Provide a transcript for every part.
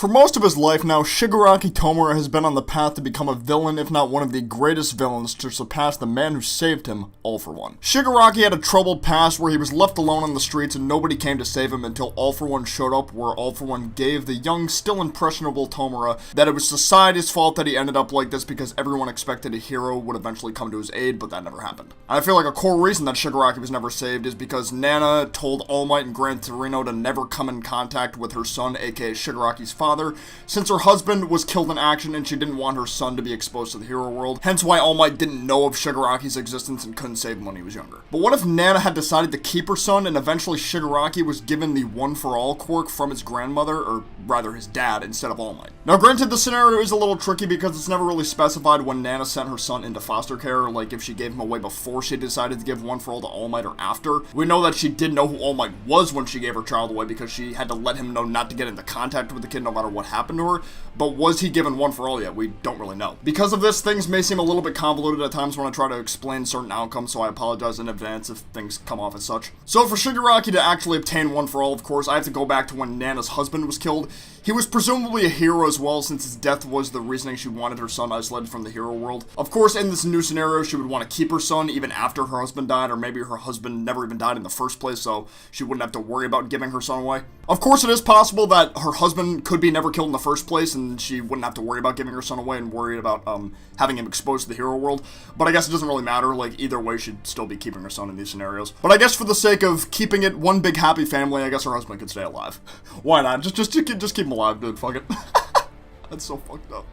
For most of his life now, Shigaraki Tomura has been on the path to become a villain, if not one of the greatest villains, to surpass the man who saved him, All For One. Shigaraki had a troubled past where he was left alone on the streets and nobody came to save him until All For One showed up, where All For One gave the young, still impressionable Tomura that it was society's fault that he ended up like this because everyone expected a hero would eventually come to his aid, but that never happened. And I feel like a core reason that Shigaraki was never saved is because Nana told All Might and Gran Torino to never come in contact with her son, aka Shigaraki's father, since her husband was killed in action and she didn't want her son to be exposed to the hero world, hence why All Might didn't know of Shigaraki's existence and couldn't save him when he was younger. But what if Nana had decided to keep her son and eventually Shigaraki was given the one-for-all quirk from his grandmother, or rather his dad, instead of All Might? Now granted, the scenario is a little tricky because it's never really specified when Nana sent her son into foster care, like if she gave him away before she decided to give one-for-all to All Might or after. We know that she did know who All Might was when she gave her child away because she had to let him know not to get into contact with the kid no matter what happened to her, but was he given one-for-all yet? We don't really know. Because of this, things may seem a little bit convoluted at times when I try to explain certain outcomes, so I apologize in advance if things come off as such. So for Shigaraki to actually obtain one-for-all, of course, I have to go back to when Nana's husband was killed. He was presumably a hero as well, since his death was the reasoning she wanted her son isolated from the hero world. Of course, in this new scenario, she would want to keep her son even after her husband died, or maybe her husband never even died in the first place, so she wouldn't have to worry about giving her son away. Of course, it is possible that her husband could be never killed in the first place, and she wouldn't have to worry about giving her son away and worry about having him exposed to the hero world. But I guess it doesn't really matter, like, either way, she'd still be keeping her son in these scenarios. But I guess for the sake of keeping it one big happy family, I guess her husband could stay alive. Why not? Just keep him alive, dude. Fuck it. That's so fucked up.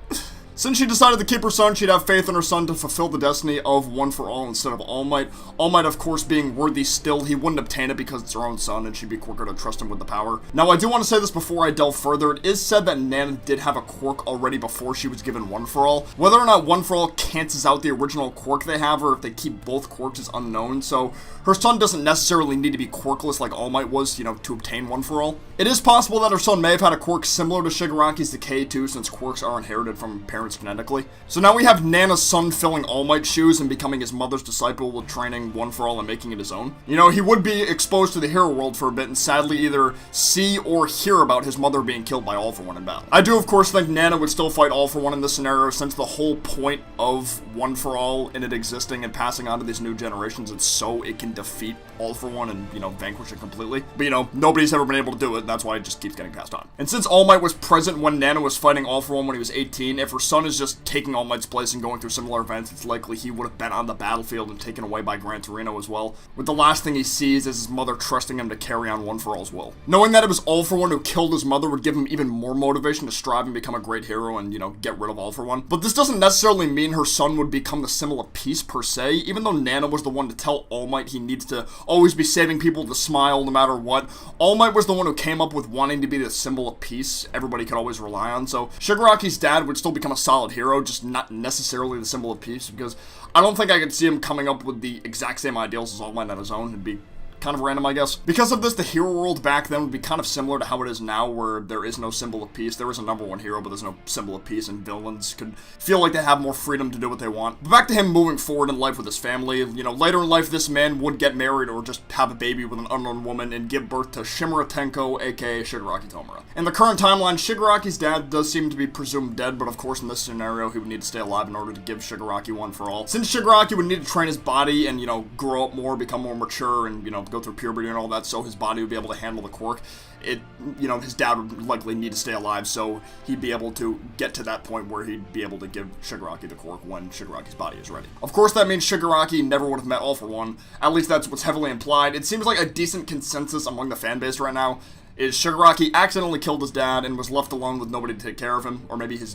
Since she decided to keep her son, she'd have faith in her son to fulfill the destiny of One for All instead of All Might. All Might, of course, being worthy still, he wouldn't obtain it because it's her own son and she'd be quicker to trust him with the power. Now, I do want to say this before I delve further. It is said that Nana did have a quirk already before she was given One for All. Whether or not One for All cancels out the original quirk they have, or if they keep both quirks, is unknown, so her son doesn't necessarily need to be quirkless like All Might was, to obtain One for All. It is possible that her son may have had a quirk similar to Shigaraki's decay too, since quirks are inherited from parents genetically. So now we have Nana's son filling All Might's shoes and becoming his mother's disciple with training One for All and making it his own. He would be exposed to the hero world for a bit and sadly either see or hear about his mother being killed by All for One in battle. I do of course think Nana would still fight All for One in this scenario, since the whole point of One for All in it existing and passing on to these new generations is so it can defeat All for One and, vanquish it completely. But, nobody's ever been able to do it, and that's why it just keeps getting passed on. And since All Might was present when Nana was fighting All for One when he was 18, if her son is just taking All Might's place and going through similar events, it's likely he would have been on the battlefield and taken away by Gran Torino as well, with the last thing he sees is his mother trusting him to carry on One for All's will. Knowing that it was All for One who killed his mother would give him even more motivation to strive and become a great hero and, get rid of All for One. But this doesn't necessarily mean her son would become the symbol of peace per se, even though Nana was the one to tell All Might he needs to always be saving people to smile no matter what. All Might was the one who came up with wanting to be the symbol of peace everybody could always rely on, so Shigaraki's dad would still become a solid hero, just not necessarily the symbol of peace, because I don't think I could see him coming up with the exact same ideals as All Might on his own. It'd be kind of random, I guess. Because of this, the hero world back then would be kind of similar to how it is now, where there is no symbol of peace. There is a number one hero, but there's no symbol of peace, and villains could feel like they have more freedom to do what they want. But back to him moving forward in life with his family. Later in life, this man would get married or just have a baby with an unknown woman and give birth to Shimura Tenko, aka Shigaraki Tomura. In the current timeline, Shigaraki's dad does seem to be presumed dead, but of course in this scenario, he would need to stay alive in order to give Shigaraki One for All. Since Shigaraki would need to train his body and, grow up more, become more mature, and, go through puberty and all that, so his body would be able to handle the quirk. His dad would likely need to stay alive, so he'd be able to get to that point where he'd be able to give Shigaraki the quirk when Shigaraki's body is ready. Of course, that means Shigaraki never would have met All for One. At least that's what's heavily implied. It seems like a decent consensus among the fanbase right now is Shigaraki accidentally killed his dad and was left alone with nobody to take care of him, or maybe his,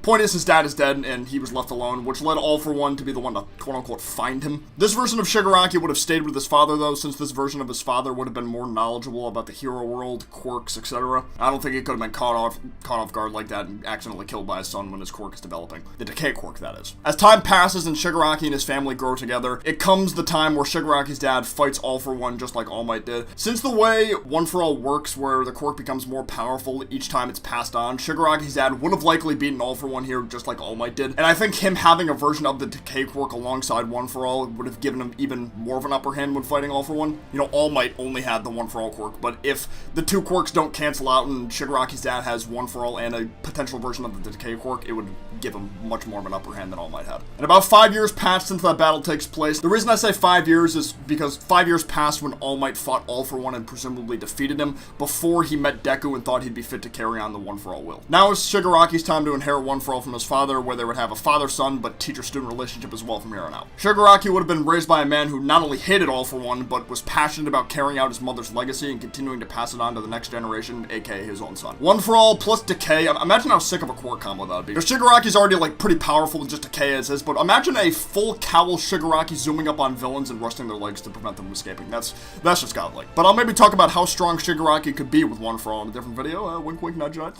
point is his dad is dead and he was left alone, which led All for One to be the one to quote-unquote find him. This version of Shigaraki would have stayed with his father though, since this version of his father would have been more knowledgeable about the hero world, quirks, etc. I don't think he could have been caught off guard like that and accidentally killed by his son when his quirk is developing. The decay quirk, that is. As time passes and Shigaraki and his family grow together, it comes the time where Shigaraki's dad fights All for One just like All Might did. Since the way One for All works quirks, where the quirk becomes more powerful each time it's passed on. Shigaraki's dad would have likely beaten All For One here, just like All Might did. And I think him having a version of the decay quirk alongside One For All would have given him even more of an upper hand when fighting All For One. You know, All Might only had the One For All quirk, but if the two quirks don't cancel out and Shigaraki's dad has One For All and a potential version of the decay quirk, it would give him much more of an upper hand than All Might had. And about 5 years passed since that battle takes place. The reason I say 5 years is because 5 years passed when All Might fought All For One and presumably defeated him before he met Deku and thought he'd be fit to carry on the One For All will. Now it's Shigaraki's time to inherit One For All from his father, where they would have a father-son but teacher-student relationship as well from here on out. Shigaraki would have been raised by a man who not only hated All For One, but was passionate about carrying out his mother's legacy and continuing to pass it on to the next generation, aka his own son. One For All plus Decay, imagine how sick of a quirk combo that would be. Because Shigaraki's already like pretty powerful with just Decay as is, but imagine a full cowl Shigaraki zooming up on villains and rusting their legs to prevent them from escaping. That's just godlike. But I'll maybe talk about how strong Shigaraki could be with One For All in a different video. Wink wink nudge nudge.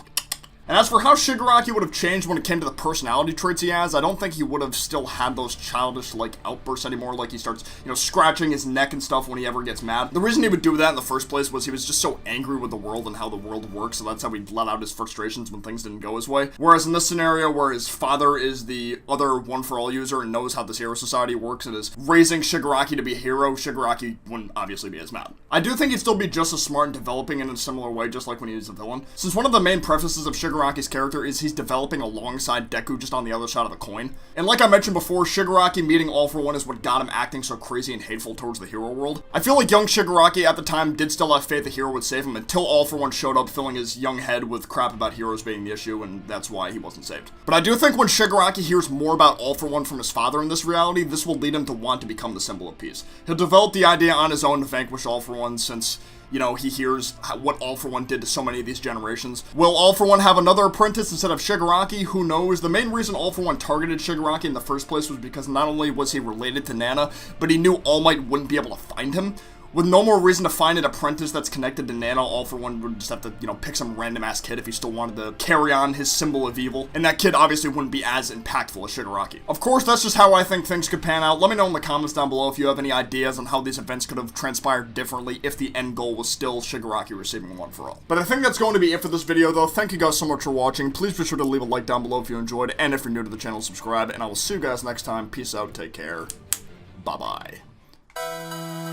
And as for how Shigaraki would have changed when it came to the personality traits he has, I don't think he would have still had those childish, like, outbursts anymore, like he starts, you know, scratching his neck and stuff when he ever gets mad. The reason he would do that in the first place was he was just so angry with the world and how the world works, so that's how he'd let out his frustrations when things didn't go his way. Whereas in this scenario, where his father is the other One For All user and knows how this hero society works and is raising Shigaraki to be a hero, Shigaraki wouldn't obviously be as mad. I do think he'd still be just as smart and developing in a similar way, just like when he was a villain. Since one of the main prefaces of Shigaraki's character is he's developing alongside Deku just on the other side of the coin. And like I mentioned before, Shigaraki meeting All For One is what got him acting so crazy and hateful towards the hero world. I feel like young Shigaraki at the time did still have faith the hero would save him until All For One showed up filling his young head with crap about heroes being the issue, and that's why he wasn't saved. But I do think when Shigaraki hears more about All For One from his father in this reality, this will lead him to want to become the symbol of peace. He'll develop the idea on his own to vanquish All For One since, you know, he hears what All For One did to so many of these generations. Will All For One have another apprentice instead of Shigaraki? Who knows? The main reason All For One targeted Shigaraki in the first place was because not only was he related to Nana, but he knew All Might wouldn't be able to find him. With no more reason to find an apprentice that's connected to Nana, All For One would just have to, you know, pick some random-ass kid if he still wanted to carry on his symbol of evil. And that kid obviously wouldn't be as impactful as Shigaraki. Of course, that's just how I think things could pan out. Let me know in the comments down below if you have any ideas on how these events could have transpired differently if the end goal was still Shigaraki receiving One For All. But I think that's going to be it for this video, though. Thank you guys so much for watching. Please be sure to leave a like down below if you enjoyed, and if you're new to the channel, subscribe. And I will see you guys next time. Peace out, take care, bye-bye.